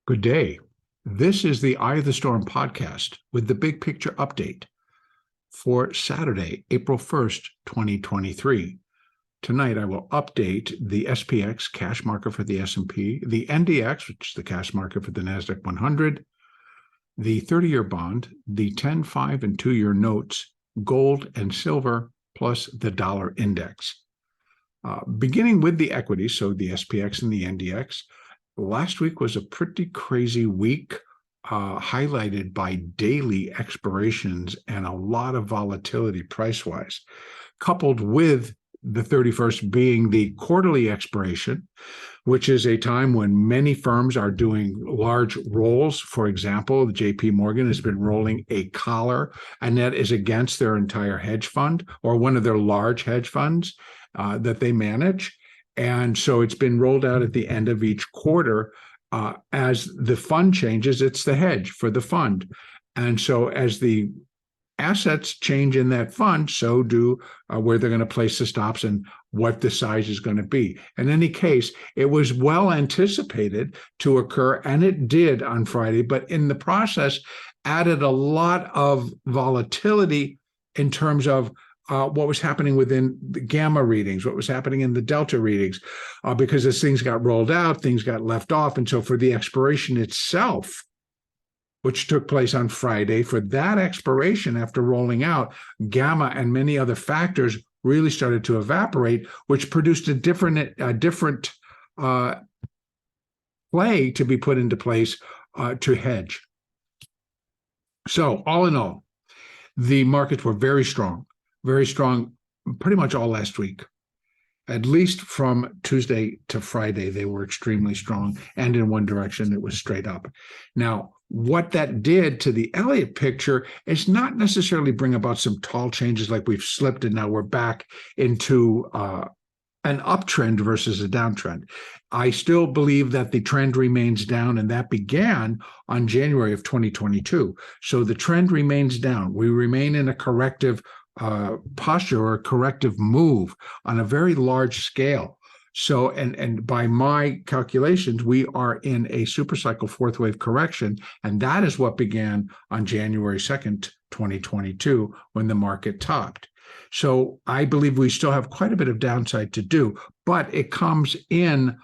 Good day. This is the Eye of the Storm podcast with the big picture update for Saturday, April 1st, 2023. Tonight, I will update the SPX cash market for the S&P, the NDX, which is the cash market for the NASDAQ 100, the 30-year bond, the 10, 5, and 2-year notes, gold and silver, plus the dollar index. Beginning with the equities, so the SPX and the NDX, last week was a pretty crazy week, highlighted by daily expirations and a lot of volatility price-wise, coupled with the 31st being the quarterly expiration, which is a time when many firms are doing large rolls. For example, the JP Morgan has been rolling a collar, and that is against their entire hedge fund or one of their large hedge funds that they manage. And so it's been rolled out at the end of each quarter. As the fund changes, it's the hedge for the fund. And so as the assets change in that fund, so do where they're going to place the stops and what the size is going to be. In any case, it was well anticipated to occur, and it did on Friday, but in the process added a lot of volatility in terms of what was happening within the gamma readings, what was happening in the delta readings, because as things got rolled out, things got left off. And so for the expiration itself, which took place on Friday, for that expiration after rolling out, gamma and many other factors really started to evaporate, which produced a different play to be put into place to hedge. So all in all, the markets were very strong pretty much all last week. At least from Tuesday to Friday, they were extremely strong, and in one direction, it was straight up. Now, what that did to the Elliott picture is not necessarily bring about some tall changes like we've slipped and now we're back into an uptrend versus a downtrend. I still believe that the trend remains down, and that began on January of 2022. So the trend remains down. We remain in a corrective posture or a corrective move on a very large scale. So, and by my calculations, we are in a supercycle fourth wave correction, and that is what began on January 2nd, 2022, when the market topped. So I believe we still have quite a bit of downside to do, but it comes in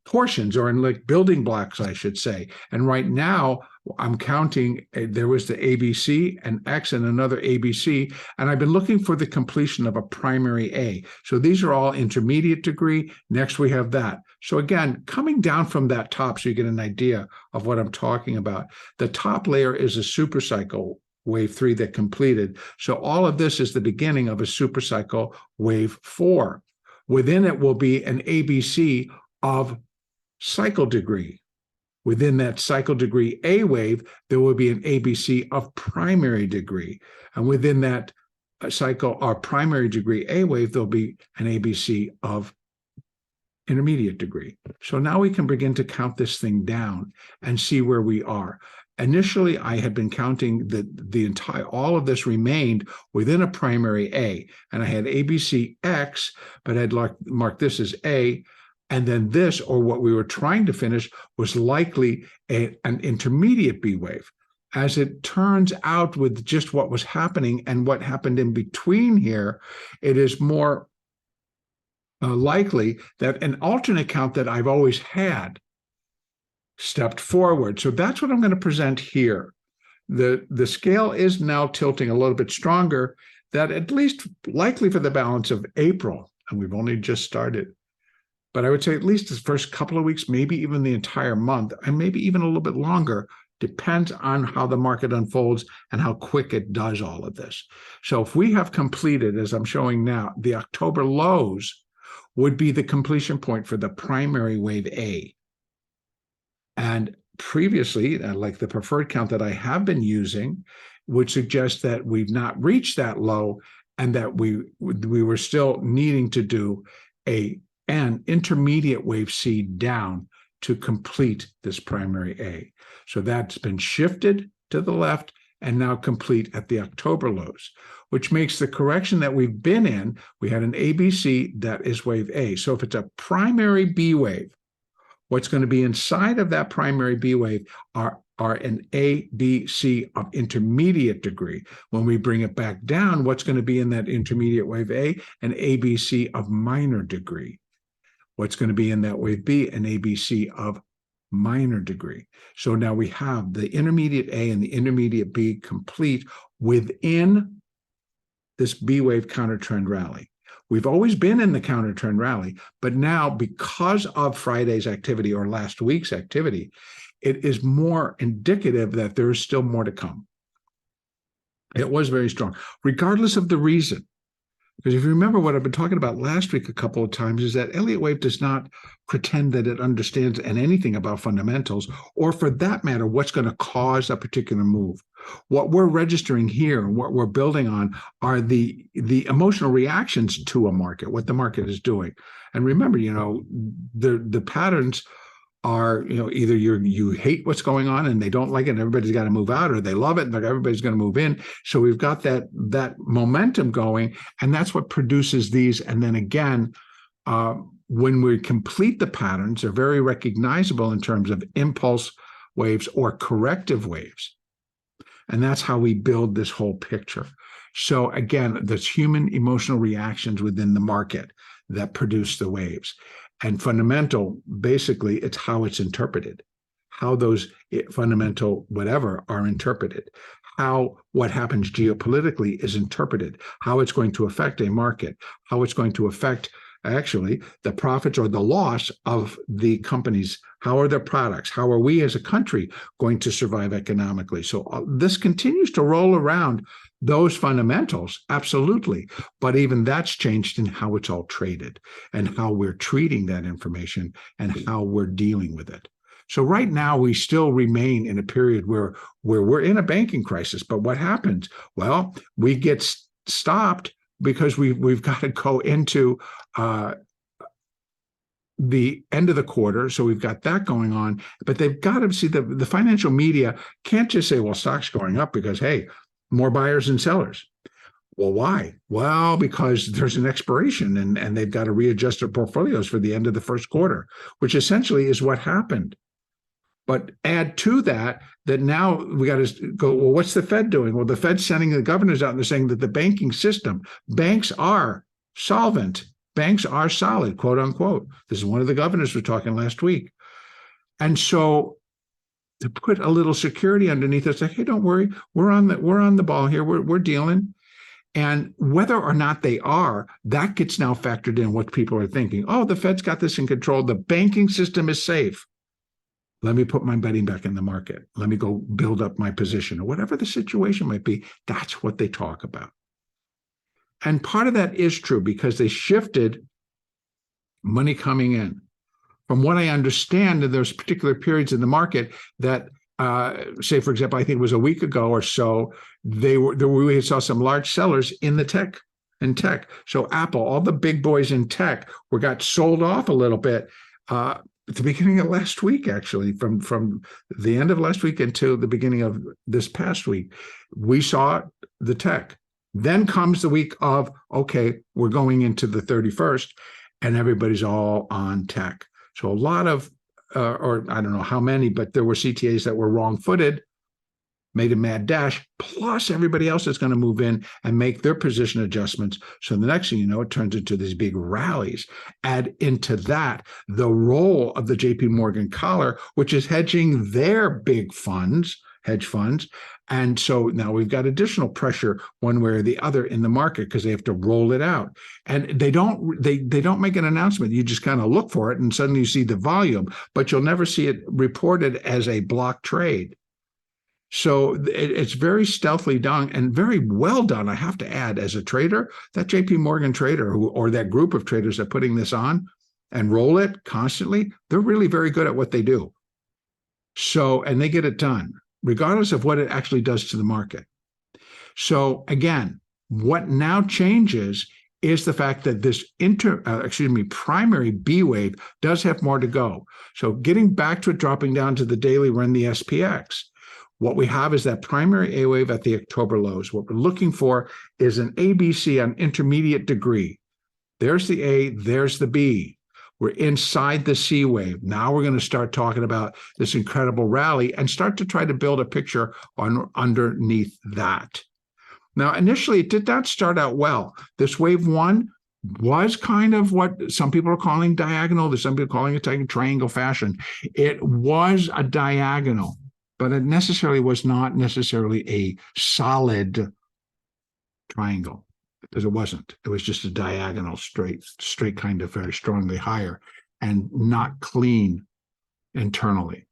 portions, or in like building blocks, I should say. And right now, I'm counting, there was the ABC, an X, and another ABC, and I've been looking for the completion of a primary A. So these are all intermediate degree. Next, we have that. So again, coming down from that top, so you get an idea of what I'm talking about. The top layer is a supercycle wave 3 that completed. So all of this is the beginning of a supercycle wave 4. Within it will be an ABC of cycle degree. Within that cycle degree A wave, there will be an ABC of primary degree. And within that cycle or primary degree A wave, there'll be an ABC of intermediate degree. So now we can begin to count this thing down and see where we are. Initially, I had been counting the entire, all of this remained within a primary A, and I had ABC X, but I'd marked this as A. And then this, or what we were trying to finish, was likely an intermediate B wave. As it turns out, with just what was happening and what happened in between here, it is more likely that an alternate count that I've always had stepped forward. So that's what I'm going to present here. The scale is now tilting a little bit stronger, that at least likely for the balance of April, and we've only just started. But I would say at least the first couple of weeks, maybe even the entire month, and maybe even a little bit longer, depends on how the market unfolds and how quick it does all of this. So if we have completed, as I'm showing now, the October lows would be the completion point for the primary wave A. And previously, like the preferred count that I have been using, would suggest that we've not reached that low and that we were still needing to do an intermediate wave C down to complete this primary A. So that's been shifted to the left and now complete at the October lows, which makes the correction that we've been in, we had an ABC that is wave A. So if it's a primary B wave, What's going to be inside of that primary B wave are an A, B, C of intermediate degree. When we bring it back down, what's going to be in that intermediate wave A? An A, B, C of minor degree. What's going to be in that wave B? An A, B, C of minor degree. So now we have the intermediate A and the intermediate B complete within this B wave counter trend rally. We've always been in the counter trend rally, but now because of Friday's activity or last week's activity, it is more indicative that there is still more to come. It was very strong, regardless of the reason. Because if you remember what I've been talking about last week a couple of times is that Elliott Wave does not pretend that it understands anything about fundamentals, or for that matter, what's going to cause a particular move. What we're registering here and what we're building on are the emotional reactions to a market, what the market is doing. And remember, the patterns are, either you hate what's going on and they don't like it and everybody's got to move out, or they love it and everybody's going to move in. So we've got that momentum going, and that's what produces these. And then again, when we complete the patterns, they're very recognizable in terms of impulse waves or corrective waves. And that's how we build this whole picture. So again, there's human emotional reactions within the market that produce the waves. And fundamental, basically, it's how it's interpreted, how those fundamental whatever are interpreted, how what happens geopolitically is interpreted, how it's going to affect a market, how it's going to affect actually the profits or the loss of the companies. How are their products? How are we as a country going to survive economically? So this continues to roll around those fundamentals, absolutely. But even that's changed in how it's all traded and how we're treating that information and how we're dealing with it. So right now, we still remain in a period where we're in a banking crisis. But what happens? Well, we get stopped because we've got to go into the end of the quarter. So we've got that going on. But they've got to see the financial media can't just say, well, stock's going up because, hey, more buyers and sellers. Well, why? Well, because there's an expiration and they've got to readjust their portfolios for the end of the first quarter, which essentially is what happened. But add to that now we got to go, well, what's the Fed doing? Well, the Fed's sending the governors out and they're saying that the banking system, banks are solvent, banks are solid, quote unquote. This is one of the governors we're talking last week. And so to put a little security underneath it, like, hey, don't worry, we're on the ball here, we're dealing. And whether or not they are, that gets now factored in what people are thinking. Oh, the Fed's got this in control. The banking system is safe. Let me put my money back in the market. Let me go build up my position, or whatever the situation might be. That's what they talk about. And part of that is true because they shifted money coming in. From what I understand, there's particular periods in the market that, say, for example, I think it was a week ago or so, we saw some large sellers in the tech. So Apple, all the big boys in tech got sold off a little bit at the beginning of last week, actually, from the end of last week until the beginning of this past week. We saw the tech. Then comes the week of, okay, we're going into the 31st, and everybody's all on tech. So a lot of, or I don't know how many, but there were CTAs that were wrong-footed, made a mad dash, plus everybody else is going to move in and make their position adjustments. So the next thing you know, it turns into these big rallies. Add into that the role of the JP Morgan collar, which is hedging their big funds, hedge funds. And so now we've got additional pressure one way or the other in the market because they have to roll it out. And they don't make an announcement. You just kind of look for it and suddenly you see the volume, but you'll never see it reported as a block trade. So it's very stealthily done and very well done, I have to add, as a trader. That JP Morgan trader or that group of traders that are putting this on and roll it constantly, they're really very good at what they do. So, and they get it done, regardless of what it actually does to the market. So again, what now changes is the fact that this primary B wave does have more to go. So getting back to it, dropping down to the daily, we're in the SPX. What we have is that primary A wave at the October lows. What we're looking for is an ABC on intermediate degree. There's the A, there's the B. We're inside the C wave. Now we're going to start talking about this incredible rally and start to try to build a picture on underneath that. Now, initially, it did not start out well. This wave one was kind of what some people are calling diagonal. There's some people calling it triangle fashion. It was a diagonal, but it necessarily was not necessarily a solid triangle, because it wasn't. It was just a diagonal, straight kind of very strongly higher and not clean internally.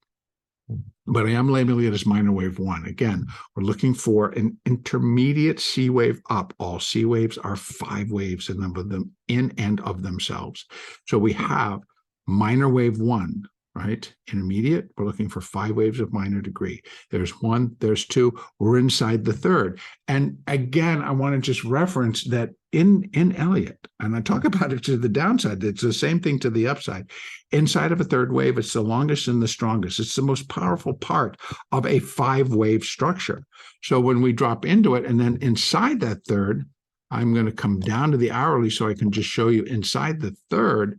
But I am labeling it as minor wave one. Again, we're looking for an intermediate C wave up. All C waves are 5 waves, a number of them in and of themselves. So we have minor wave one, right? Intermediate, we're looking for 5 waves of minor degree. There's 1, there's 2, we're inside the third. And again, I want to just reference that in Elliott, and I talk about it to the downside, it's the same thing to the upside. Inside of a third wave, it's the longest and the strongest. It's the most powerful part of a 5-wave structure. So when we drop into it, and then inside that third, I'm going to come down to the hourly so I can just show you inside the third,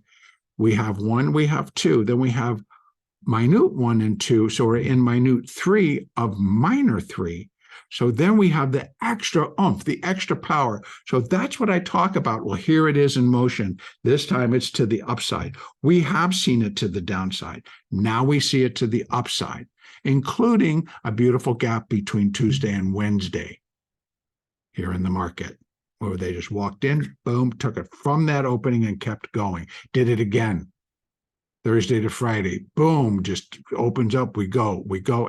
we have 1, we have 2, then we have minute 1 and 2. So we're in minute 3 of minor 3. So then we have the extra oomph, the extra power. So that's what I talk about. Well, here it is in motion. This time it's to the upside. We have seen it to the downside. Now we see it to the upside, including a beautiful gap between Tuesday and Wednesday here in the market, where they just walked in, boom, took it from that opening and kept going. Did it again. Thursday to Friday, boom, just opens up, we go,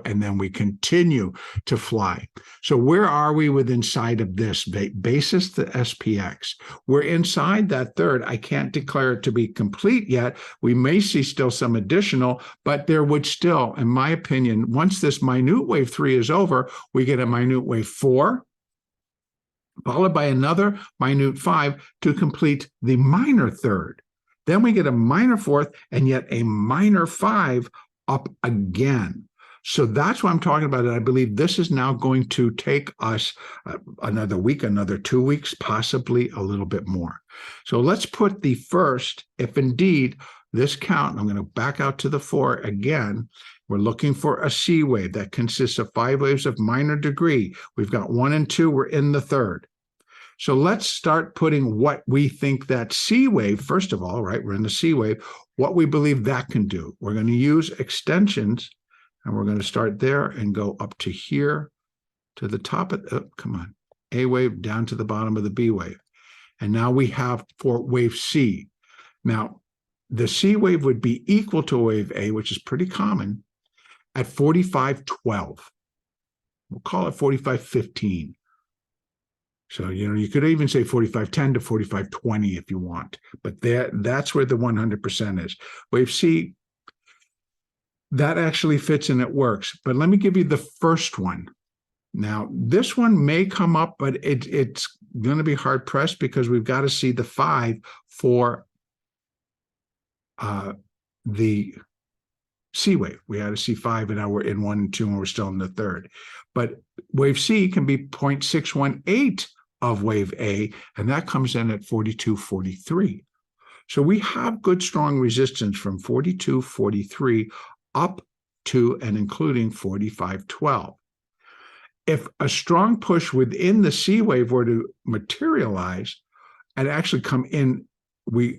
and then we continue to fly. So where are we with inside of this basis, the SPX? We're inside that third. I can't declare it to be complete yet. We may see still some additional, but there would still, in my opinion, once this minute wave 3 is over, we get a minute wave 4, followed by another minute 5 to complete the minor third. Then we get a minor 4th and yet a minor 5 up again. So that's what I'm talking about. And I believe this is now going to take us another week, another 2 weeks, possibly a little bit more. So let's put the first, if indeed this count, I'm going to back out to the 4 again. We're looking for a C wave that consists of 5 waves of minor degree. We've got 1 and 2. We're in the third. So let's start putting what we think that C wave, first of all, right? We're in the C wave, what we believe that can do. We're going to use extensions, and we're going to start there and go up to here to the top of, A wave down to the bottom of the B wave. And now we have for wave C. Now, the C wave would be equal to wave A, which is pretty common, at 45.12. We'll call it 45.15. So, you could even say 45.10 to 45.20 if you want, but that's where the 100% is. Wave C, that actually fits and it works. But let me give you the first one. Now, this one may come up, but it's going to be hard pressed because we've got to see the 5 for the C wave. We had to see 5, and now we're in 1 and 2, and we're still in the third. But wave C can be 0.618 of wave A, and that comes in at 42.43. So we have good, strong resistance from 42.43 up to and including 45.12. If a strong push within the C wave were to materialize and actually come in, we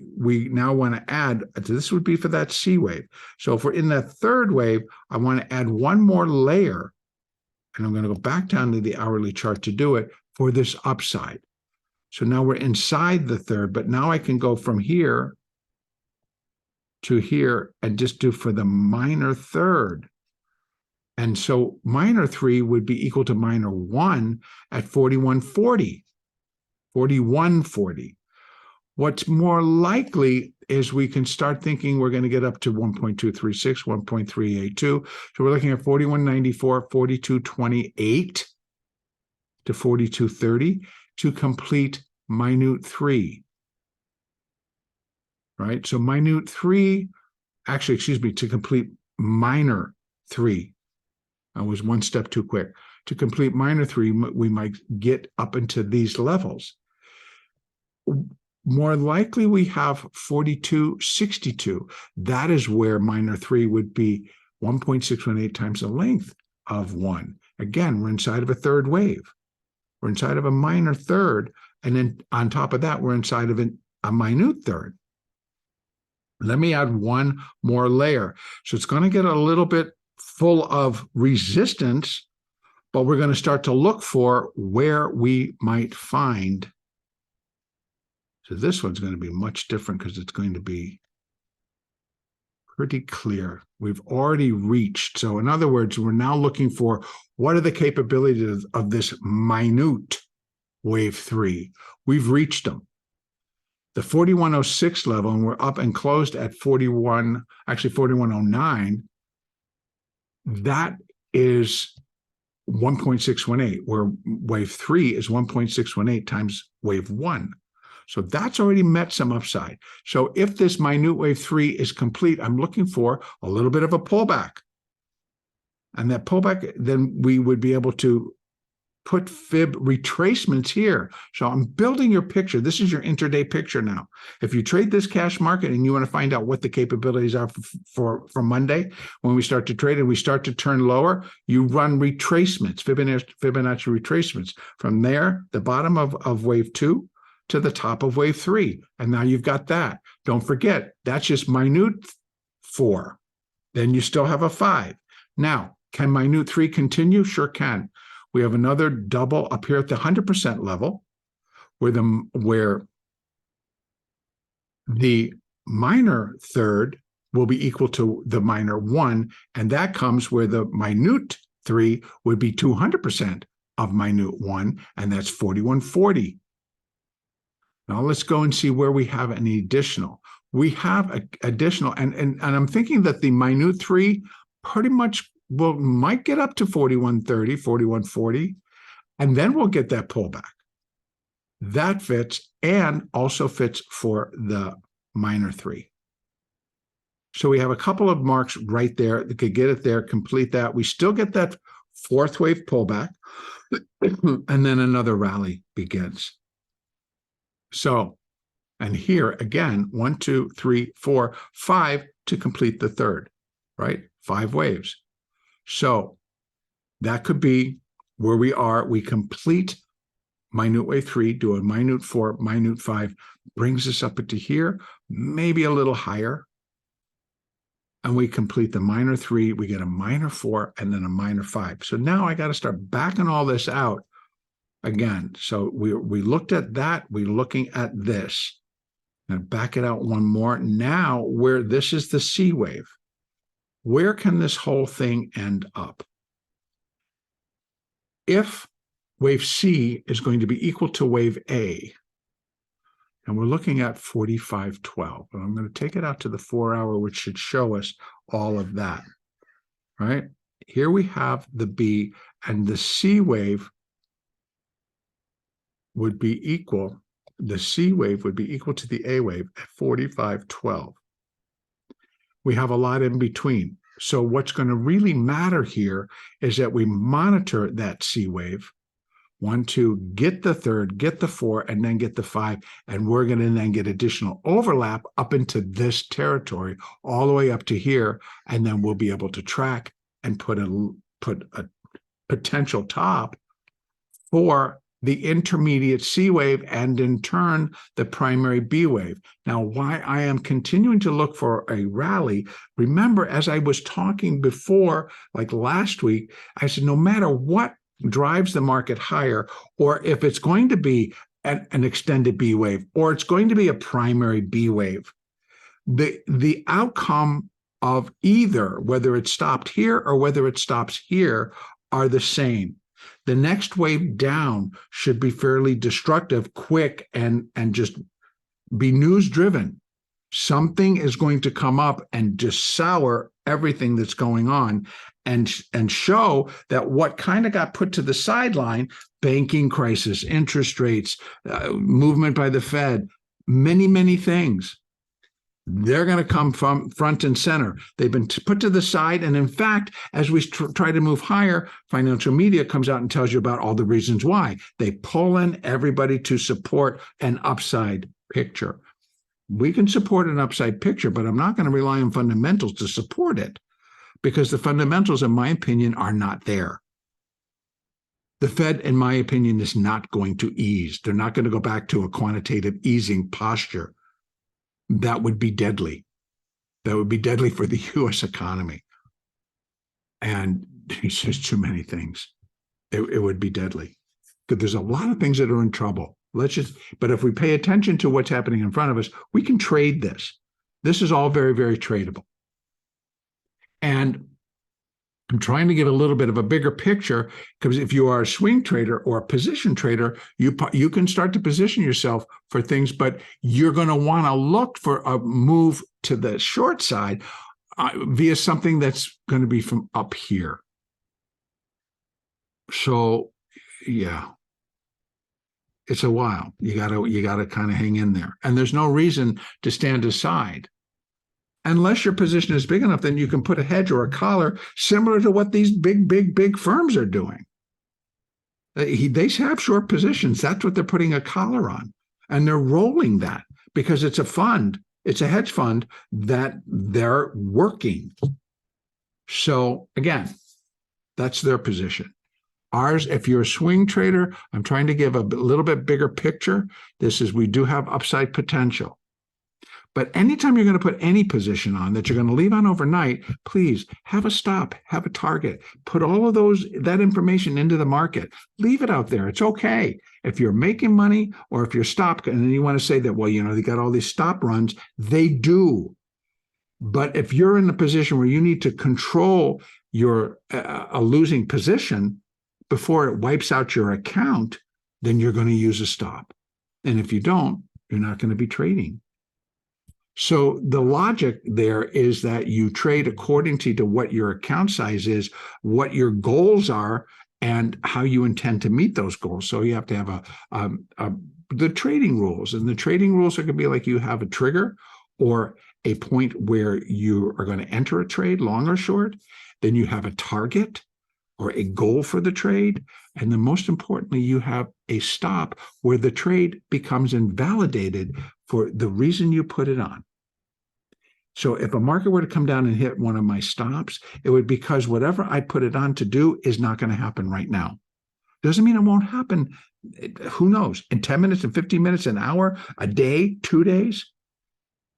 now want to add, this would be for that C wave. So if we're in that third wave, I want to add one more layer, and I'm going to go back down to the hourly chart to do it for this upside. So now we're inside the third, but now I can go from here to here and just do for the minor third. And so minor 3 would be equal to minor 1 at 41.40, 41.40. What's more likely is we can start thinking we're going to get up to 1.236, 1.382. So we're looking at 41.94, 42.28 to 42.30 to complete minute 3. Right? So minute 3, actually, excuse me, to complete minor 3. I was one step too quick. To complete minor 3, we might get up into these levels. more likely we have 42.62. That is where minor 3 would be 1.618 times the length of 1. Again, we're inside of a third wave. We're inside of a minor third. And then on top of that, we're inside of a minute third. Let me add one more layer. So it's going to get a little bit full of resistance, but we're going to start to look for where we might find. So this one's going to be much different because it's going to be pretty clear. We've already reached. So in other words, we're now looking for what are the capabilities of this minute wave 3. We've reached them. The 4106 level, and we're up and closed at 4109. That is 1.618, where wave 3 is 1.618 times wave 1. So that's already met some upside. So if this minute wave 3 is complete, I'm looking for a little bit of a pullback. And that pullback, then we would be able to put fib retracements here. So I'm building your picture. This is your intraday picture now. If you trade this cash market and you want to find out what the capabilities are for Monday, when we start to trade and we start to turn lower, you run retracements, Fibonacci retracements. From there, the bottom of wave 2 to the top of wave 3. And now you've got that. Don't forget, that's just minute 4. Then you still have a 5. Now, can minute 3 continue? Sure can. We have another double up here at the 100% level, where the minor third will be equal to the minor 1, and that comes where the minute 3 would be 200% of minute 1, and that's 4140. Now let's go and see where we have any additional. We have additional, and I'm thinking that the minute 3 pretty much might get up to 4130, 4140, and then we'll get that pullback. That fits and also fits for the minor 3. So we have a couple of marks right there that could get it there, complete that. We still get that fourth wave pullback, and then another rally begins. So, and here again, 1, 2, 3, 4, 5 to complete the third, right? 5 waves. So that could be where we are. We complete minute wave 3, do a minute 4, minute 5, brings us up into here, maybe a little higher. And we complete the minor 3, we get a minor 4, and then a minor 5. So now I got to start backing all this out again. So we looked at that, we're looking at this. And back it out one more. Now, where this is the C wave, where can this whole thing end up? If wave C is going to be equal to wave A, and we're looking at 4512, and I'm going to take it out to the 4-hour, which should show us all of that, right? Here we have the B, and the C wave would be equal, the C wave would be equal to the A wave at 4512. We have a lot in between. So what's going to really matter here is that we monitor that C wave, 1, 2, get the third, get the 4, and then get the 5. And we're going to then get additional overlap up into this territory, all the way up to here. And then we'll be able to track and put a potential top for the intermediate C wave, and in turn, the primary B wave. Now, why I am continuing to look for a rally, remember, as I was talking before, like last week, I said, no matter what drives the market higher, or if it's going to be an extended B wave, or it's going to be a primary B wave, the outcome of either, whether it stopped here or whether it stops here, are the same. The next wave down should be fairly destructive, quick, and just be news driven. Something is going to come up and just sour everything that's going on, and show that what kind of got put to the sideline, banking crisis, interest rates, movement by the Fed, many things, they're going to come from front and center. They've been put to the side. And in fact, as we try to move higher, financial media comes out and tells you about all the reasons why. They pull in everybody to support an upside picture. We can support an upside picture, but I'm not going to rely on fundamentals to support it because the fundamentals, in my opinion, are not there. The Fed, in my opinion, is not going to ease. They're not going to go back to a quantitative easing posture. That would be deadly. That would be deadly for the U.S. economy. And it's just too many things. It would be deadly. Because there's a lot of things that are in trouble. But if we pay attention to what's happening in front of us, we can trade this. This is all very, very tradable. And I'm trying to give a little bit of a bigger picture because if you are a swing trader or a position trader, you can start to position yourself for things, but you're going to want to look for a move to the short side via something that's going to be from up here. So, yeah, it's a while. You gotta kind of hang in there, and there's no reason to stand aside. Unless your position is big enough, then you can put a hedge or a collar similar to what these big firms are doing. They have short positions. That's what they're putting a collar on. And they're rolling that because it's a fund. It's a hedge fund that they're working. So again, that's their position. Ours, if you're a swing trader, I'm trying to give a little bit bigger picture. We do have upside potential. But anytime you're going to put any position on that you're going to leave on overnight, please have a stop, have a target, put all of that information into the market, leave it out there. It's okay. If you're making money or if you're stopped and then you want to say that, well, they got all these stop runs, they do. But if you're in the position where you need to control your a losing position before it wipes out your account, then you're going to use a stop. And if you don't, you're not going to be trading. So the logic there is that you trade according to what your account size is, what your goals are, and how you intend to meet those goals. So you have to have the trading rules, and the trading rules are going to be like you have a trigger or a point where you are going to enter a trade, long or short. Then you have a target or a goal for the trade. And then most importantly, you have a stop where the trade becomes invalidated for the reason you put it on. So if a market were to come down and hit one of my stops, it would be because whatever I put it on to do is not going to happen right now. Doesn't mean it won't happen. Who knows? In 10 minutes, in 15 minutes, an hour, a day, 2 days,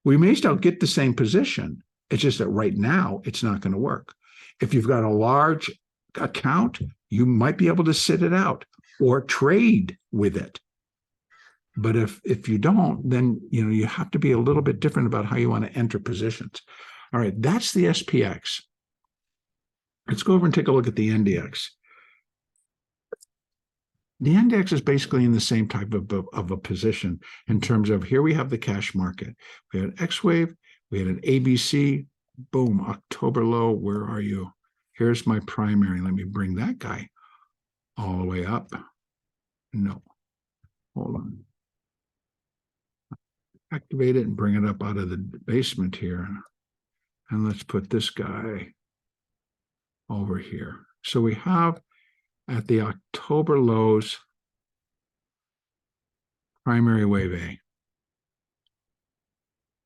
we may still get the same position. It's just that right now it's not going to work. If you've got a large account, you might be able to sit it out or trade with it. But if you don't, then you have to be a little bit different about how you want to enter positions. All right, that's the SPX. Let's go over and take a look at the NDX. The NDX is basically in the same type of a position in terms of here we have the cash market. We had an X wave, we had an ABC, boom, October low. Where are you? Here's my primary. Let me bring that guy all the way up. No, hold on. Activate it and bring it up out of the basement here. And let's put this guy over here. So we have at the October lows, primary wave A.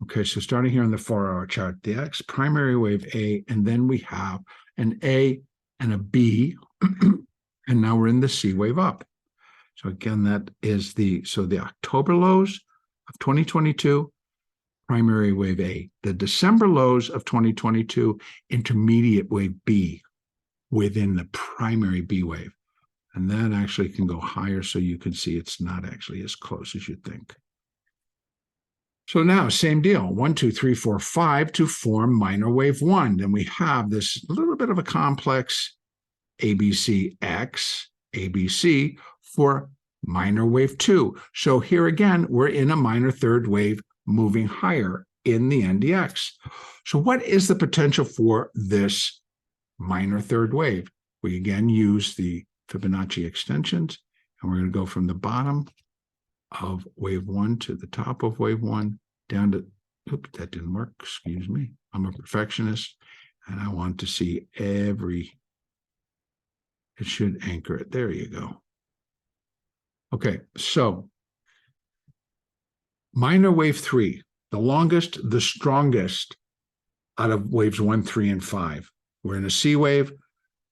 Okay, so starting here on the 4-hour chart, the X, primary wave A, and then we have an A and a B, and now we're in the C wave up. So again, that is the October lows of 2022, primary wave A. The December lows of 2022, intermediate wave B within the primary B wave. And that actually can go higher so you can see it's not actually as close as you think. So now, same deal, 1, 2, 3, 4, 5 to form minor wave 1. Then we have this little bit of a complex ABCX, ABC for minor wave 2. So here again, we're in a minor third wave moving higher in the NDX. So what is the potential for this minor third wave? We again use the Fibonacci extensions, and we're going to go from the bottom of wave 1 to the top of wave 1 down to, oops, that didn't work, excuse me. I'm a perfectionist, and I want to see it should anchor it. There you go. Okay, so minor wave 3, the longest, the strongest out of waves 1, 3, and 5. We're in a C wave.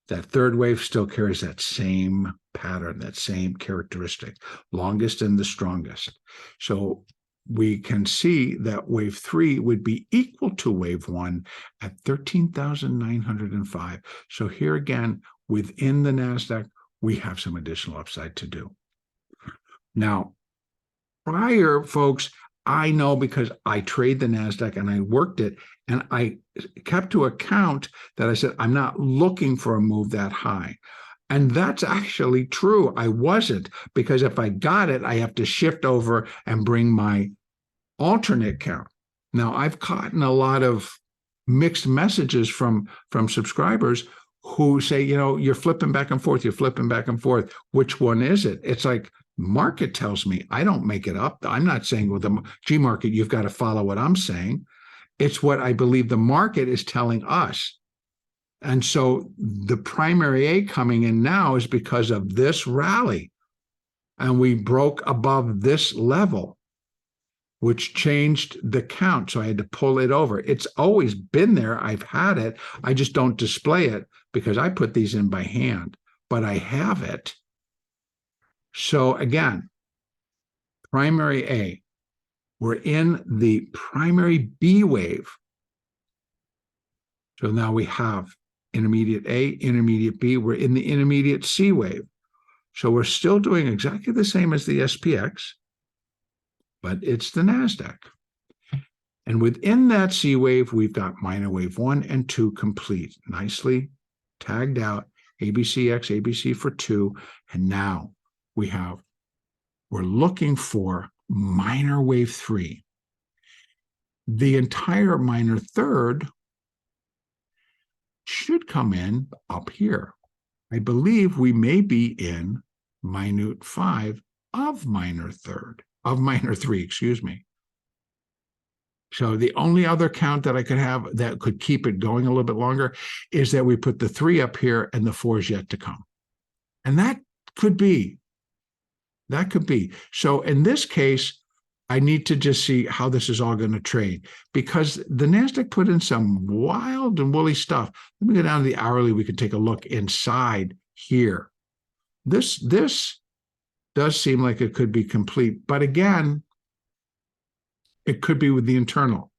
That third wave still carries that same pattern, that same characteristic, longest and the strongest. So we can see that wave 3 would be equal to wave 1 at 13,905. So here again, within the NASDAQ, we have some additional upside to do. Now, prior, folks, I know because I trade the NASDAQ and I worked it, and I kept to account that I said, I'm not looking for a move that high. And that's actually true. I wasn't, because if I got it, I have to shift over and bring my alternate count. Now, I've gotten a lot of mixed messages from subscribers who say, you're flipping back and forth, you're flipping back and forth. Which one is it? It's like, market tells me. I don't make it up. I'm not saying with the G market, you've got to follow what I'm saying. It's what I believe the market is telling us. And so the primary A coming in now is because of this rally. And we broke above this level, which changed the count. So I had to pull it over. It's always been there. I've had it. I just don't display it because I put these in by hand, but I have it. So again, primary A, we're in the primary B wave. So now we have intermediate A, intermediate B. We're in the intermediate C wave. So we're still doing exactly the same as the SPX, but it's the NASDAQ. And within that C wave, we've got minor wave 1 and 2 complete, nicely tagged out, ABCX, ABC for 2. And now we're looking for minor wave 3. The entire minor third should come in up here. I believe we may be in minute 5 of minor 3, excuse me. So the only other count that I could have that could keep it going a little bit longer is that we put the 3 up here and the 4 is yet to come. And that could be. So in this case, I need to just see how this is all going to trade, because the NASDAQ put in some wild and woolly stuff. Let me go down to the hourly. We could take a look inside here. This does seem like it could be complete, but again, it could be with the internal,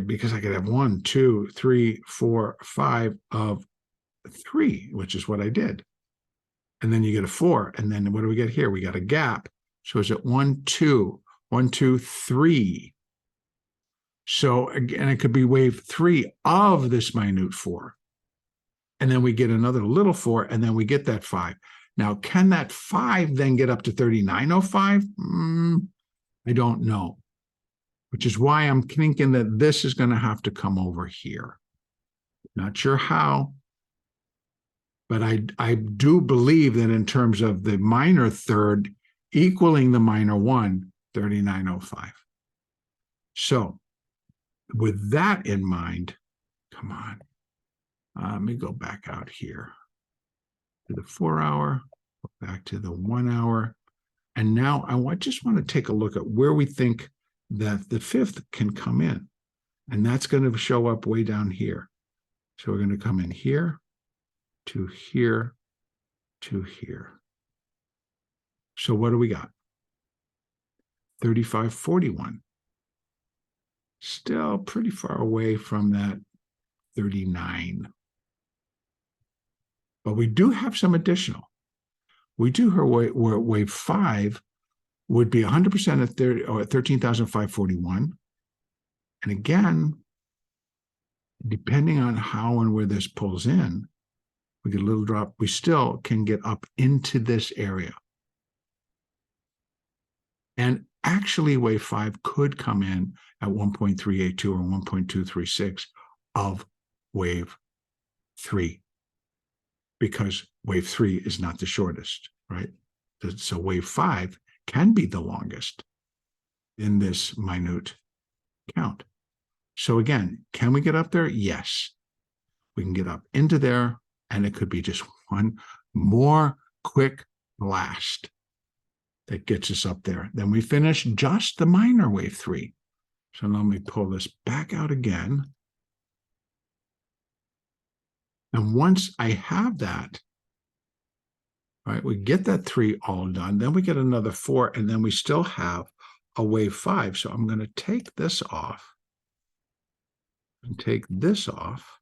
because I could have 1, 2, 3, 4, 5 of 3, which is what I did. And then you get a 4. And then what do we get here? We got a gap. So is it 1, 2, 1, 2, 3? So again, it could be wave 3 of this minute 4. And then we get another little 4, and then we get that 5. Now, can that 5 then get up to 39.05? I don't know, which is why I'm thinking that this is going to have to come over here. Not sure how, but I do believe that in terms of the minor third equaling the minor 1, 39.05. So with that in mind, come on, let me go back out here to the 4 hour, back to the 1 hour. And now I just want to take a look at where we think that the 5th can come in. And that's going to show up way down here. So we're going to come in here to here to here. So what do we got? 35.41. Still pretty far away from that 39. But we do have some additional. We do have wave 5 would be 100% at 13,541. And again, depending on how and where this pulls in, we get a little drop. We still can get up into this area. And actually, wave 5 could come in at 1.382 or 1.236 of wave 3, because wave 3 is not the shortest, right? So wave 5 can be the longest in this minute count. So again, can we get up there? Yes. We can get up into there, and it could be just one more quick blast. that gets us up there. Then we finish just the minor wave 3. So let me pull this back out again. And once I have that, right, we get that 3 all done, then we get another 4, and then we still have a wave 5. So I'm going to take this off and take this off,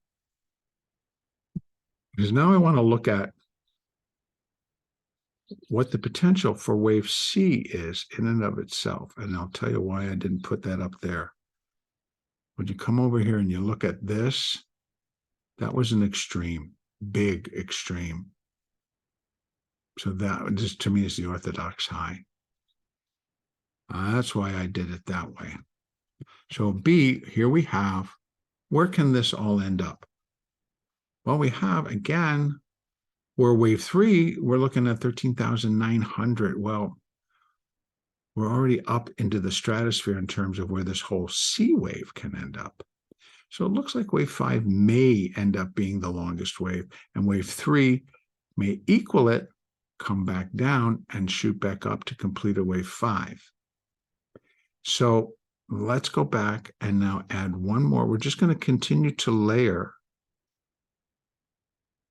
because now I want to look at what the potential for wave C is in and of itself. And I'll tell you why I didn't put that up there. When you come over here and you look at this, that was an extreme, big extreme. So that just to me is the orthodox high. That's why I did it that way. So B, here we have, where can this all end up? Well, we have, again, where wave 3, we're looking at 13,900. Well, we're already up into the stratosphere in terms of where this whole C wave can end up. So it looks like wave 5 may end up being the longest wave, and wave 3 may equal it, come back down, and shoot back up to complete a wave 5. So let's go back and now add one more. We're just going to continue to layer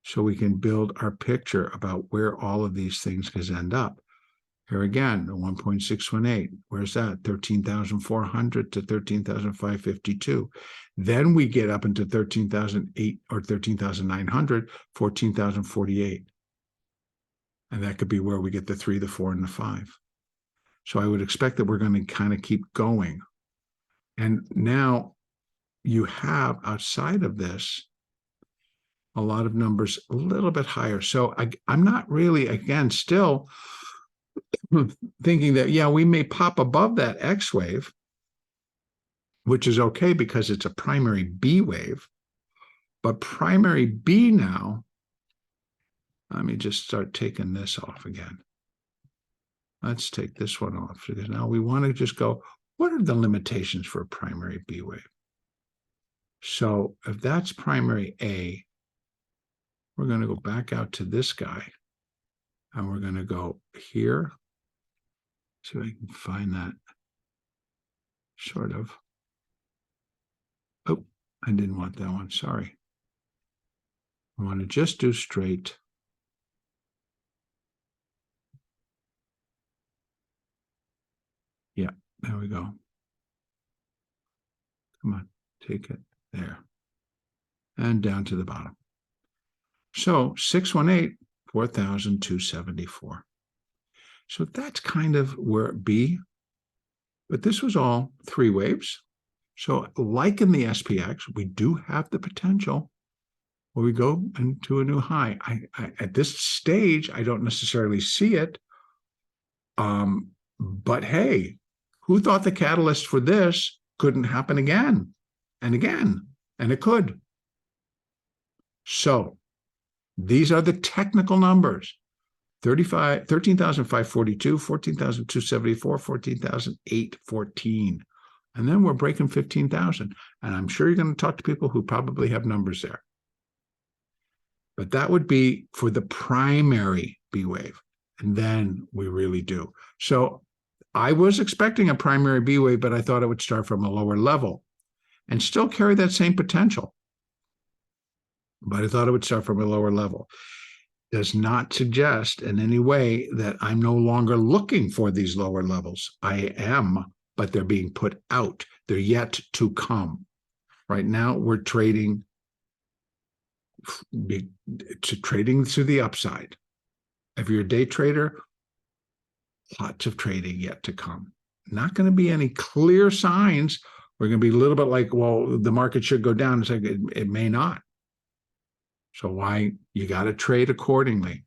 so we can build our picture about where all of these things can end up. Here again, the 1.618, where's that? 13,400 to 13,552. Then we get up into 13,008 or 13,900, 14,048. And that could be where we get the 3, the 4, and the 5. So I would expect that we're going to kind of keep going. And now you have outside of this a lot of numbers a little bit higher. So I'm not really, again, still thinking that, yeah, we may pop above that X wave, which is okay because it's a primary B wave. But primary B now, let me just start taking this off again. Let's take this one off, because now we want to just go, what are the limitations for a primary B wave? So if that's primary A, we're going to go back out to this guy, and we're going to go here. So I can find that sort of. Oh, I didn't want that one. Sorry. I want to just do straight. Yeah, there we go. Come on, take it there. And down to the bottom. So 618, 4,274. So that's kind of where B, but this was all 3 waves. So like in the SPX, we do have the potential where we go into a new high. At this stage, I don't necessarily see it. But hey, who thought the catalyst for this couldn't happen again and again? And it could. So these are the technical numbers. 13,542, 14,274, 14,814. And then we're breaking 15,000. And I'm sure you're going to talk to people who probably have numbers there. But that would be for the primary B wave. And then we really do. So I was expecting a primary B wave, but I thought it would start from a lower level and still carry that same potential. But I thought it would start from a lower level. Does not suggest in any way that I'm no longer looking for these lower levels. I am, but they're being put out. They're yet to come. Right now, we're trading to the upside. If you're a day trader, lots of trading yet to come. Not going to be any clear signs. We're going to be a little bit like, well, the market should go down. It's like it may not. So why? You got to trade accordingly.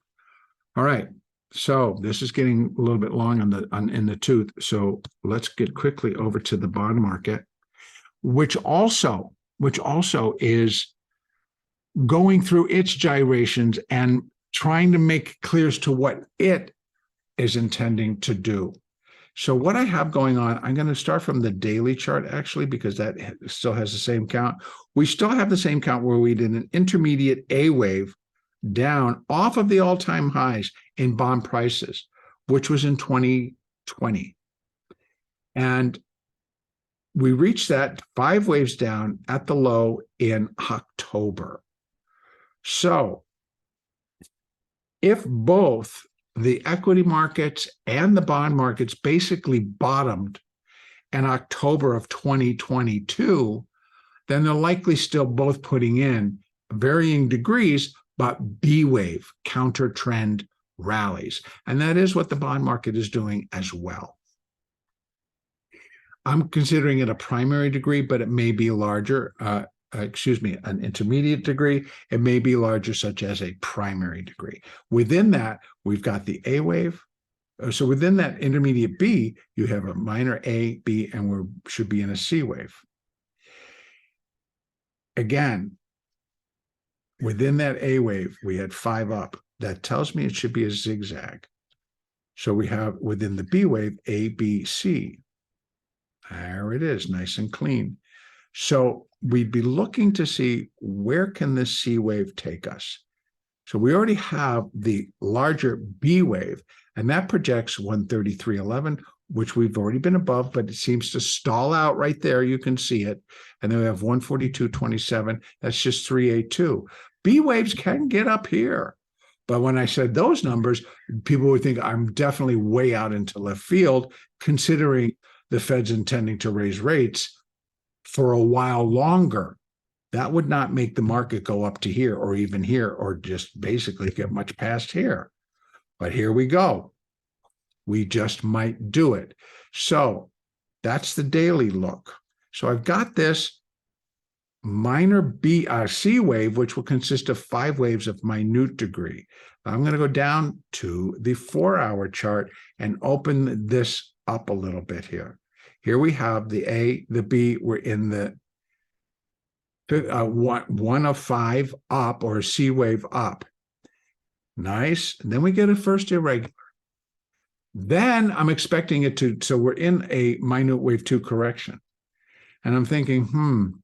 All right. So this is getting a little bit long in the tooth. So let's get quickly over to the bond market, which also is going through its gyrations and trying to make clear as to what it is intending to do. So what I have going on, I'm going to start from the daily chart, actually, because that still has the same count. We still have the same count where we did an intermediate A wave down off of the all-time highs in bond prices. which was in 2020. And we reached that 5 waves down at the low in October. So if both the equity markets and the bond markets basically bottomed in October of 2022, then they're likely still both putting in varying degrees, but B wave, counter trend rallies. And that is what the bond market is doing as well. I'm considering it a primary degree, but it may be larger. An intermediate degree. It may be larger, such as a primary degree. Within that, we've got the A wave. So within that intermediate B, you have a minor A, B, and we should be in a C wave. Again, within that A wave, we had 5 up. That tells me it should be a zigzag. So we have within the B wave, A, B, C. There it is, nice and clean. So we'd be looking to see where can this C wave take us. So we already have the larger B wave, and that projects 133.11, which we've already been above, but it seems to stall out right there. You can see it. And then we have 142.27. That's just 382. B waves can get up here. But when I said those numbers, people would think I'm definitely way out into left field, considering the Fed's intending to raise rates for a while longer. That would not make the market go up to here or even here or just basically get much past here. But here we go. We just might do it. So that's the daily look. So I've got this minor C wave, which will consist of 5 waves of minute degree. I'm going to go down to the 4-hour chart and open this up a little bit here. Here we have the A, the B, we're in the 1 of 5 up, or a C wave up. Nice. And then we get a first irregular. Then I'm expecting it to, so we're in a minute wave 2 correction. And I'm thinking,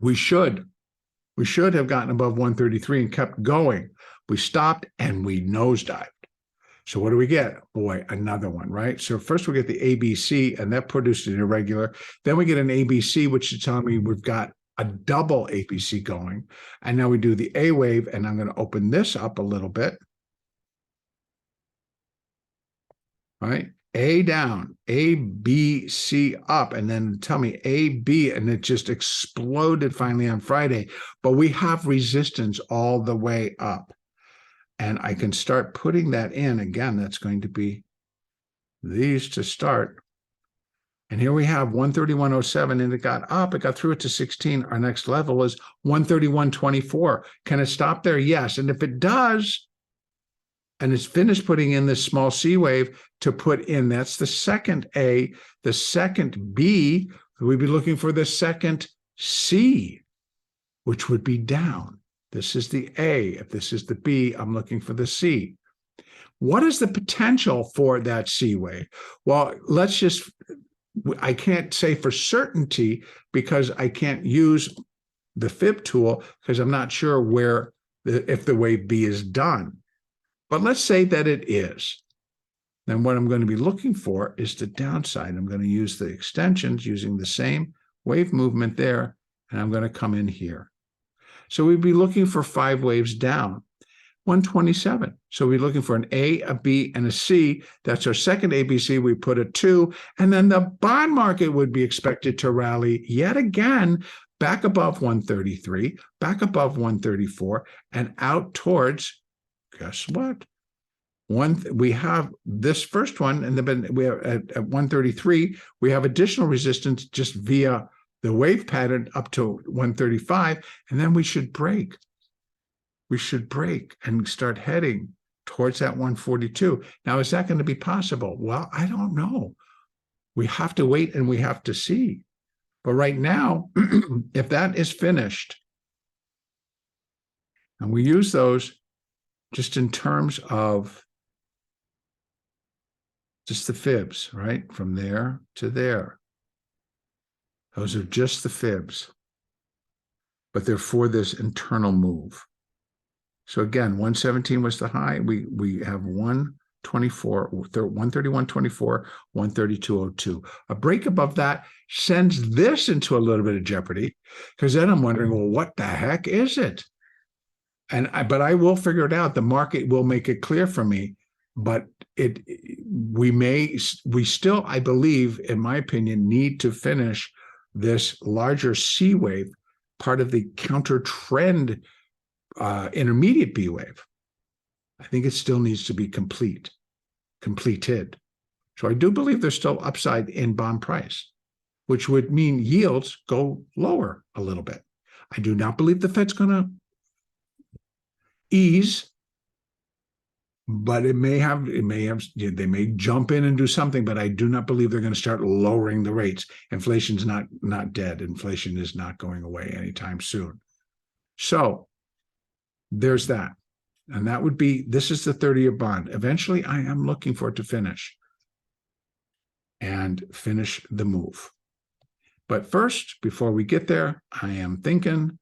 we should have gotten above 133 and kept going. We stopped and we nosedived. So what do we get? Boy, another one, right? So first we get the ABC, and that produced an irregular. Then we get an ABC, which is telling me we've got a double ABC going. And now we do the A wave, and I'm going to open this up a little bit. All right, A down, A, B, C up, and then tell me A, B, and it just exploded finally on Friday. But we have resistance all the way up. And I can start putting that in. Again, that's going to be these to start. And here we have 131.07, and it got up. It got through it to 16. Our next level is 131.24. Can it stop there? Yes. And if it does, and it's finished putting in this small C wave to put in, that's the second A. The second B, we'd be looking for the second C, which would be down. This is the A. If this is the B, I'm looking for the C. What is the potential for that C wave? Well, I can't say for certainty because I can't use the fib tool because I'm not sure if the wave B is done. But let's say that it is. Then what I'm going to be looking for is the downside. I'm going to use the extensions using the same wave movement there, and I'm going to come in here. So we'd be looking for 5 waves down, 127. So we're looking for an A, a B, and a C. That's our second ABC. We put a 2. And then the bond market would be expected to rally yet again back above 133, back above 134, and out towards, guess what? We have this first one, and then we have at 133, we have additional resistance just via the wave pattern up to 135, and then we should break. We should break and start heading towards that 142. Now, is that going to be possible? Well, I don't know. We have to wait and we have to see. But right now, if that is finished, and we use those just in terms of just the fibs, right? From there to there. Those are just the fibs, but they're for this internal move. So again, 117 was the high. We have 1 131.24, 132.02. A break above that sends this into a little bit of jeopardy, because then I'm wondering, well, what the heck is it? But I will figure it out. The market will make it clear for me. But we still, I believe, in my opinion, need to finish this larger C wave, part of the counter trend intermediate B wave. I think it still needs to be completed. So I do believe there's still upside in bond price, which would mean yields go lower a little bit. I do not believe the Fed's going to ease, but they may jump in and do something, but I do not believe they're going to start lowering the rates. Inflation's not dead. Inflation is not going away anytime soon. So there's that. And that would be, this is the 30-year bond. Eventually, I am looking for it to finish the move. But first, before we get there, I am thinking,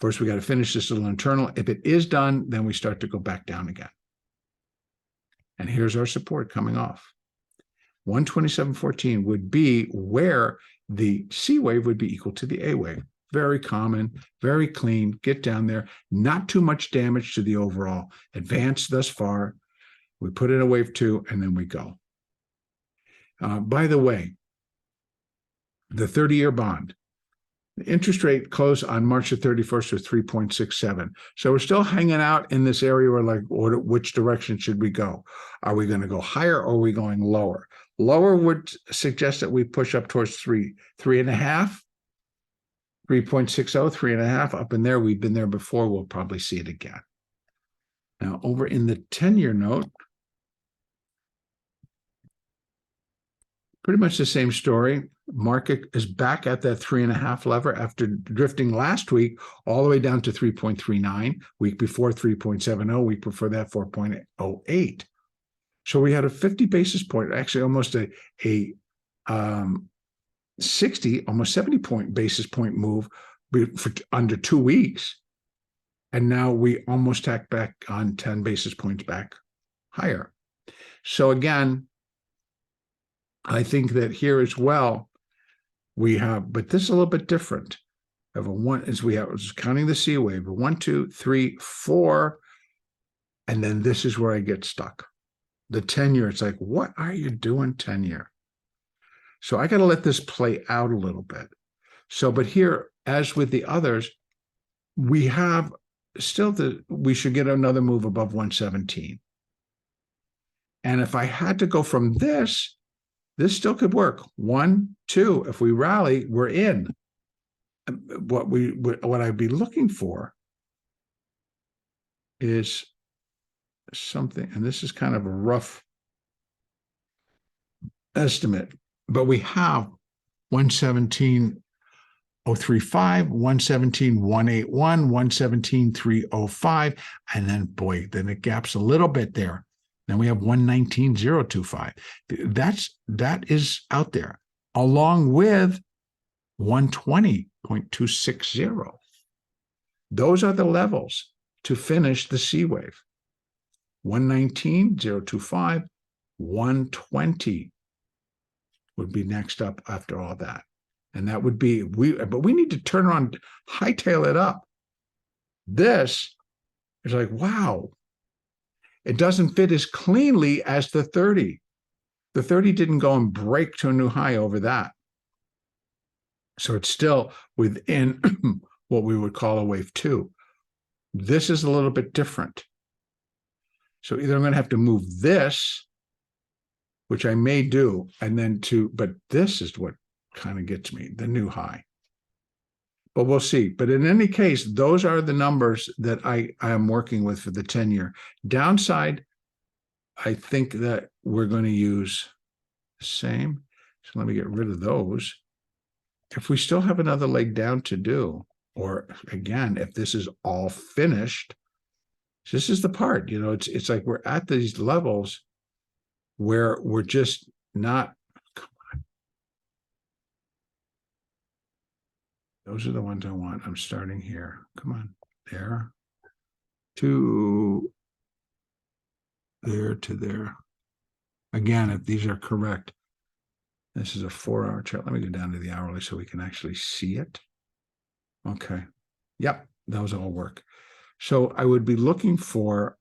first we got to finish this little internal. If it is done, then we start to go back down again. And here's our support coming off. 127.14 would be where the C wave would be equal to the A wave. Very common, very clean, get down there. Not too much damage to the overall. Advance thus far. We put in a wave 2, and then we go. By the way, the 30-year bond, the interest rate closed on March the 31st was 3.67. So we're still hanging out in this area where, like, which direction should we go? Are we going to go higher, or are we going lower? Lower would suggest that we push up towards 3.5. 3.60, 3.5, up in there. We've been there before. We'll probably see it again. Now, over in the 10-year note, pretty much the same story. Market is back at that 3.5 lever after drifting last week all the way down to 3.39, week before 3.70, week before that 4.08. So we had a 50 basis point, actually almost a 60, almost 70 basis point move for under 2 weeks. And now we almost tack back on 10 basis points back higher. So again, I think that here as well, we have, but this is a little bit different. Of a one, as we have, counting the C wave, a 1, 2, 3, 4, and then this is where I get stuck. The 10-year, it's like, what are you doing, 10-year? So I got to let this play out a little bit. So, but here, as with the others, we have still we should get another move above 117. And if I had to go from this still could work. 1, 2, if we rally, we're in. What I'd be looking for is something, and this is kind of a rough estimate, but we have 117.035, 117.181, 117.305, and then, boy, then it gaps a little bit there. Then we have 119.025. That is out there, along with 120.260. Those are the levels to finish the C wave. 119.025, 120 would be next up after all that. And that would be, but we need to turn around, hightail it up. This is like, wow. It doesn't fit as cleanly as the 30. The 30 didn't go and break to a new high over that. So it's still within what we would call a wave 2. This is a little bit different. So either I'm going to have to move this, which I may do, and then but this is what kind of gets me, the new high. But we'll see. But in any case, those are the numbers that I am working with for the 10-year. Downside, I think that we're going to use the same. So let me get rid of those. If we still have another leg down to do, or again, if this is all finished, this is the part, it's like we're at these levels where we're just not. Those are the ones I want. I'm starting here. Come on. There. 2, there to there. Again, if these are correct, this is a 4-hour chart. Let me go down to the hourly so we can actually see it. Okay. Yep, those all work. So I would be looking for,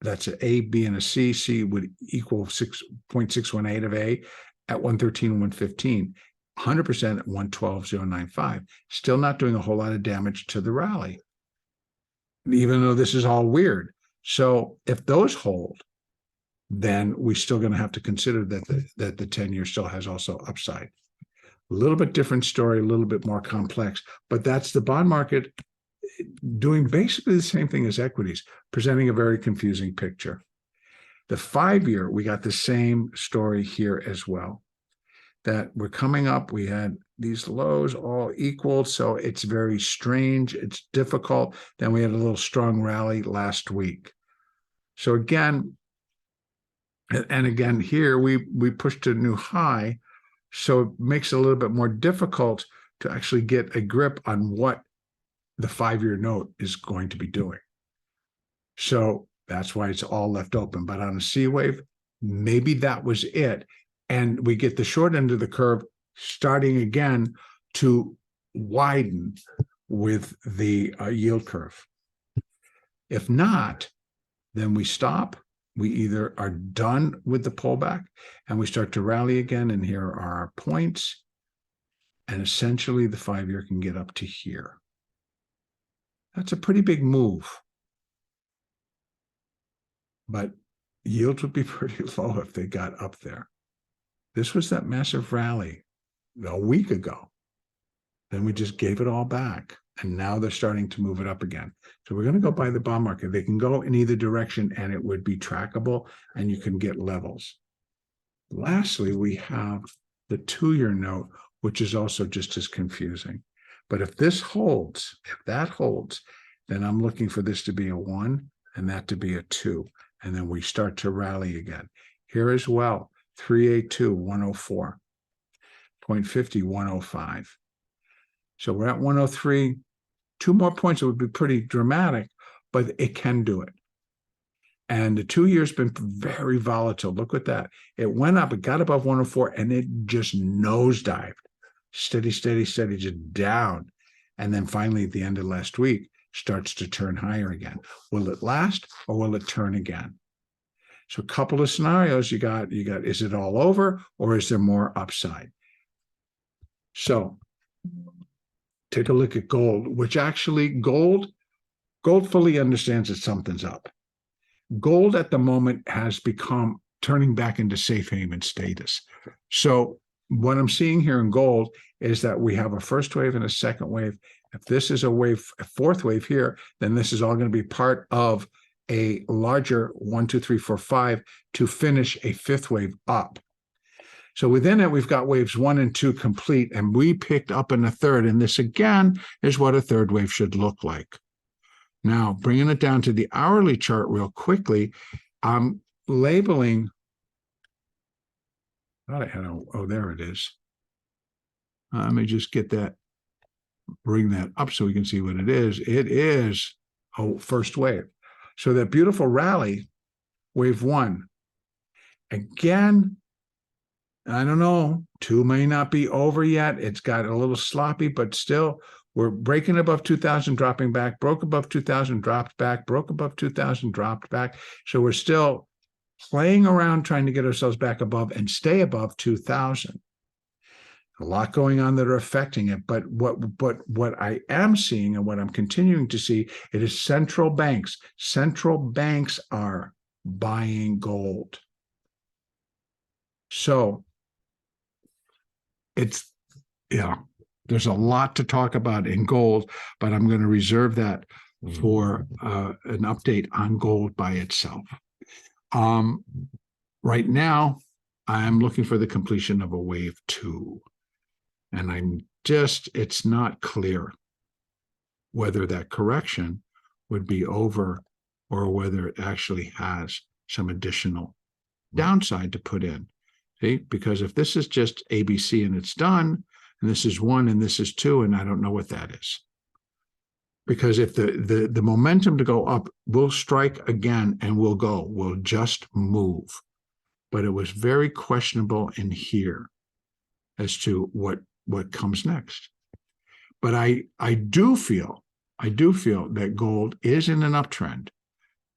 that's an A, B, and a C. C would equal 6.618 of A at 113, 115. 100% at 112.095. Still not doing a whole lot of damage to the rally, even though this is all weird. So if those hold, then we're still going to have to consider that the 10-year still has also upside. A little bit different story, a little bit more complex, but that's the bond market doing basically the same thing as equities, presenting a very confusing picture. The 5-year, we got the same story here as well, that we're coming up. We had these lows all equal, so it's very strange. It's difficult. Then we had a little strong rally last week. So again, and again here, we pushed a new high, so it makes it a little bit more difficult to actually get a grip on what the 5-year note is going to be doing. So that's why it's all left open. But on a C wave, maybe that was it. And we get the short end of the curve starting again to widen with the yield curve. If not, then we stop. We either are done with the pullback and we start to rally again. And here are our points. And essentially the 5-year can get up to here. That's a pretty big move. But yields would be pretty low if they got up there. This was that massive rally a week ago. Then we just gave it all back. And now they're starting to move it up again. So we're going to go by the bond market. They can go in either direction and it would be trackable and you can get levels. Lastly, we have the 2-year note, which is also just as confusing. But if this holds, if that holds, then I'm looking for this to be a 1 and that to be a 2. And then we start to rally again. Here as well, 382, 104, 0.50, 105. So we're at 103. 2 more points, it would be pretty dramatic, but it can do it. And the 2-year's been very volatile. Look at that. It went up, it got above 104, and it just nosedived. Steady, steady, steady, just down. And then finally, at the end of last week, starts to turn higher again. Will it last or will it turn again? So a couple of scenarios you got, is it all over or is there more upside? So take a look at gold, which actually gold fully understands that something's up. Gold at the moment has become turning back into safe haven status. So what I'm seeing here in gold is that we have a first wave and a second wave. If this is a wave, a fourth wave here, then this is all going to be part of a larger 1, 2, 3, 4, 5 to finish a 5th wave up. So within it, we've got waves 1 and 2 complete, and we picked up in a 3rd. And this again is what a 3rd wave should look like. Now, bringing it down to the hourly chart real quickly, I'm labeling. I had oh, there it is. Let me just get that, bring that up so we can see what it is. It is a first wave. So that beautiful rally, wave 1. Again, I don't know, 2 may not be over yet. It's got a little sloppy, but still, we're breaking above 2,000, dropping back, broke above 2,000, dropped back, broke above 2,000, dropped back. So we're still playing around trying to get ourselves back above and stay above 2,000. A lot going on that are affecting it, but what I am seeing and what I'm continuing to see, it is central banks. Central banks are buying gold. So it's, yeah, there's a lot to talk about in gold, but I'm going to reserve that for an update on gold by itself. Right now, I'm looking for the completion of a wave 2. And it's not clear whether that correction would be over or whether it actually has some additional downside to put in. See, because if this is just ABC and it's done, and this is 1 and this is 2, and I don't know what that is. because if the momentum to go up will strike again and we'll just move. But it was very questionable in here as to what comes next. But I do feel that gold is in an uptrend.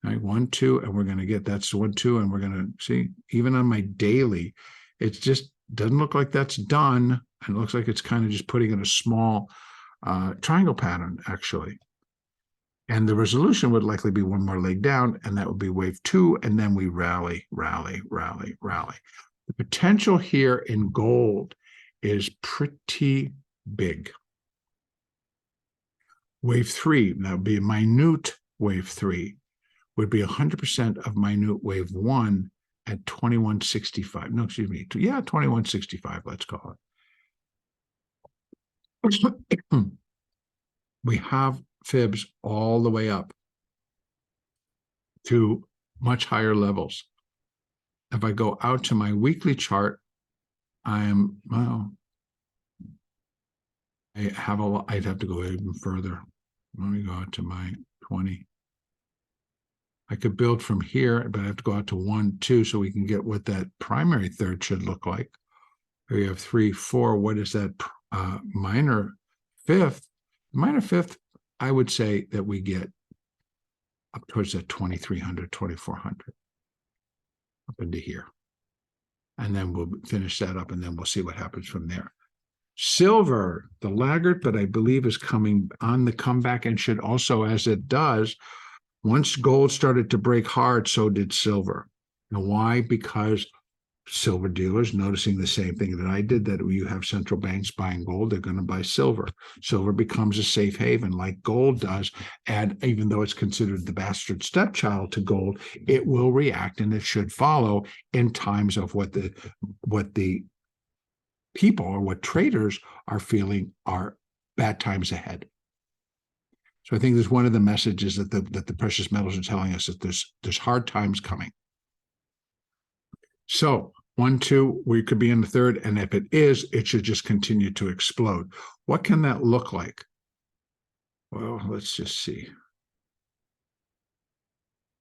Right, 1, 2, and we're going to get that's 1, 2, and we're going to see even on my daily, it just doesn't look like that's done. And it looks like it's kind of just putting in a small triangle pattern, actually. And the resolution would likely be one more leg down, and that would be wave 2, and then we rally, rally, rally, rally. The potential here in gold is pretty big. Wave 3, that would be a minute wave 3, would be 100% of minute wave 1 at 2165. No, excuse me. Yeah, 2165, let's call it. We have fibs all the way up to much higher levels. If I go out to my weekly chart, I'd have to go even further. Let me go out to my 20. I could build from here, but I have to go out to 1, 2, so we can get what that primary third should look like. Here you have 3, 4. What is that minor fifth? Minor fifth, I would say that we get up towards that 2300, 2400, up into here. And then we'll finish that up, and then we'll see what happens from there. Silver, the laggard, but I believe is coming on the comeback and should also, as it does, once gold started to break hard, so did silver. And why? Because silver dealers noticing the same thing that I did, that you have central banks buying gold, they're going to buy silver. Silver becomes a safe haven like gold does. And even though it's considered the bastard stepchild to gold, it will react and it should follow in times of what the people or what traders are feeling are bad times ahead. So I think there's one of the messages that the precious metals are telling us, that there's hard times coming. So 1, 2, we could be in the third, and if it is, it should just continue to explode. What can that look like? Well, let's just see.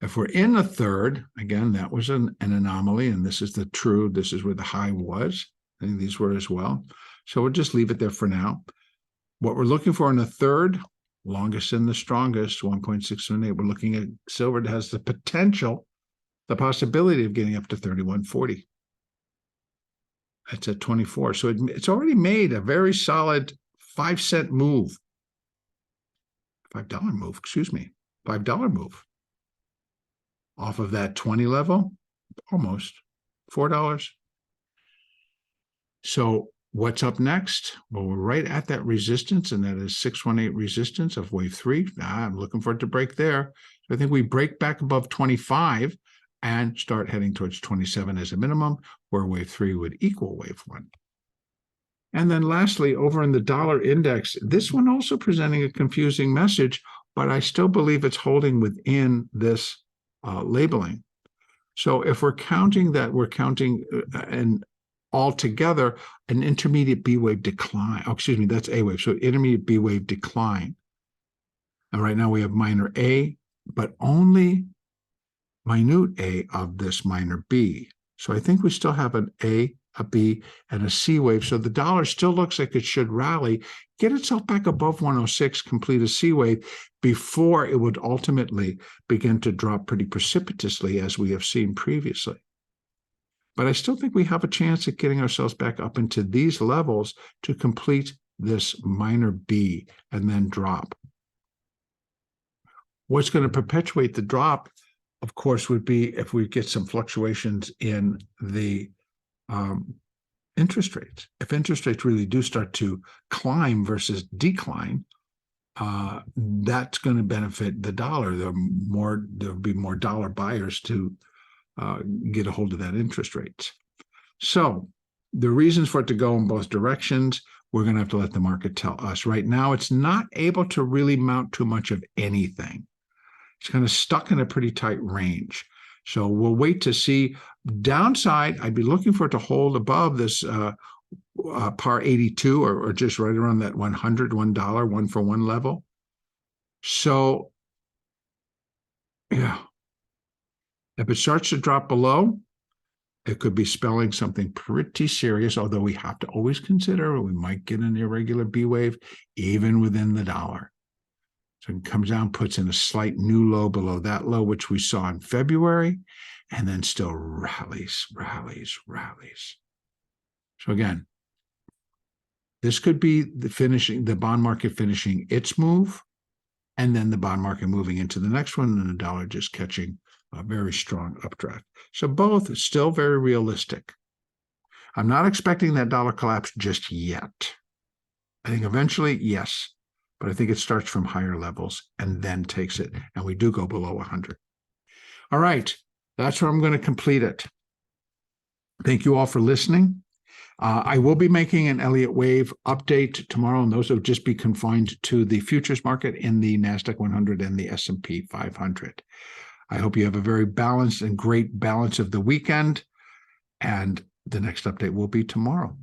If we're in the third, again, that was an anomaly, and this is this is where the high was. I think these were as well. So we'll just leave it there for now. What we're looking for in the third, longest and the strongest, 1.618. We're looking at silver that has the potential, the possibility of getting up to 3140. That's at 24. So it's already made a very solid 5-cent move. $5 move, excuse me. $5 move. Off of that 20 level, almost $4. So what's up next? Well, we're right at that resistance, and that is 618 resistance of wave 3. I'm looking for it to break there. So I think we break back above 25 and start heading towards 27 as a minimum, where wave 3 would equal wave 1. And then lastly, over in the dollar index, this one also presenting a confusing message, but I still believe it's holding within this labeling. So if we're counting that, we're counting and altogether an intermediate B wave decline. Oh, excuse me, that's A wave. So intermediate B wave decline. And right now we have minor A, but only minute A of this minor B. So I think we still have an A, a B, and a C wave. So the dollar still looks like it should rally, get itself back above 106, complete a C wave before it would ultimately begin to drop pretty precipitously, as we have seen previously. But I still think we have a chance at getting ourselves back up into these levels to complete this minor B and then drop. What's going to perpetuate the drop, of course, would be if we get some fluctuations in the interest rates. If interest rates really do start to climb versus decline, that's going to benefit the dollar. There'll be more dollar buyers to get a hold of that interest rate. So the reasons for it to go in both directions, we're going to have to let the market tell us. Right now, it's not able to really mount too much of anything. It's kind of stuck in a pretty tight range. So we'll wait to see. Downside, I'd be looking for it to hold above this par 82 or just right around that $100, $1 1 for 1 level. So, yeah, if it starts to drop below, it could be spelling something pretty serious, although we have to always consider we might get an irregular B wave even within the dollar. So it comes down, puts in a slight new low below that low, which we saw in February, and then still rallies. So again, this could be the bond market finishing its move, and then the bond market moving into the next one, and the dollar just catching a very strong updraft. So both still very realistic. I'm not expecting that dollar collapse just yet. I think eventually, yes, but I think it starts from higher levels and then takes it, and we do go below 100. All right, that's where I'm going to complete it. Thank you all for listening. I will be making an Elliott Wave update tomorrow, and those will just be confined to the futures market in the NASDAQ 100 and the S&P 500. I hope you have a very balanced and great balance of the weekend, and the next update will be tomorrow.